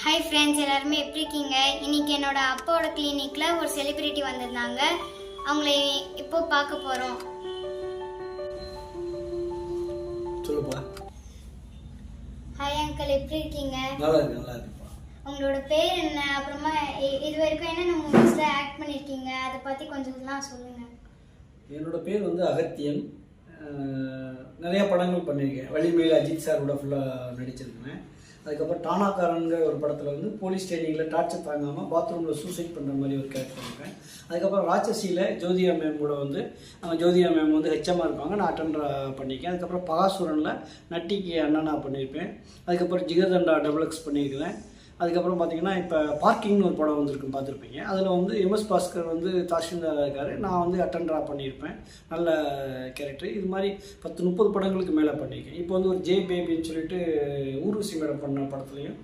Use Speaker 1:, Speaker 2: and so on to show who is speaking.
Speaker 1: Hi friends, எல்லாருமே எப்படி இருக்கீங்க? இன்னைக்கு என்னோட அப்பாவோட கிளினிக்கில் ஒரு செலிபிரிட்டி வந்திருந்தாங்க. அவங்கள இப்போ பார்க்க போகிறோம்.
Speaker 2: சொல்லுப்பா.
Speaker 1: ஹாய் அங்கிள், எப்படி இருக்கீங்க?
Speaker 2: நல்லா இருக்கு, நல்லா இருக்குப்பா.
Speaker 1: உங்களோட பேர் என்ன? அப்புறமா இது வரைக்கும் என்னென்ன மூவிஸில் ஆக்ட் பண்ணியிருக்கீங்க, அதை பற்றி கொஞ்சம்லாம் சொல்லுங்கள்.
Speaker 2: என்னோட பேர் வந்து அகத்தியன். நிறைய படங்கள் பண்ணியிருக்கேன். வலிமையில் அஜித் சார் கூட ஃபுல்லாக நடிச்சிருக்கேன். அதுக்கப்புறம் டானாக்காரங்கிற ஒரு படத்தில் வந்து போலீஸ் ட்ரைனிங்கில் டார்ச்சர் தாங்காமல் பாத்ரூமில் சூசைட் பண்ணுற மாதிரி ஒரு கேரக்டர் பண்ணியிருக்கேன். அதுக்கப்புறம் ராட்சசியில் ஜோதியா மேம் கூட வந்து ஜோதியா மேம் வந்து ஹெச்எம்மாக இருப்பாங்க, நான் அட்டெண்டரா பண்ணியிருக்கேன். அதுக்கப்புறம் பகாசுரனில் நட்டிக்கு அண்ணனா பண்ணியிருப்பேன். அதுக்கப்புறம் ஜிகர்தண்டா டபுள் எக்ஸ் பண்ணியிருக்கிறேன். அதுக்கப்புறம் பார்த்தீங்கன்னா இப்போ பார்க்கிங்னு ஒரு படம் வந்திருக்கும், பார்த்துருப்பீங்க. அதில் வந்து எம்எஸ் பாஸ்கர் வந்து தாசில்தாராக இருக்கார், நான் வந்து அட்டெண்டரா பண்ணியிருப்பேன். நல்ல கேரக்டர். இது மாதிரி 10-30 படங்களுக்கு மேலே பண்ணியிருக்கேன். இப்போ வந்து ஒரு ஜே பேபின்னு சொல்லிட்டு ஊர்வசி மேடம் பண்ண படத்துலையும்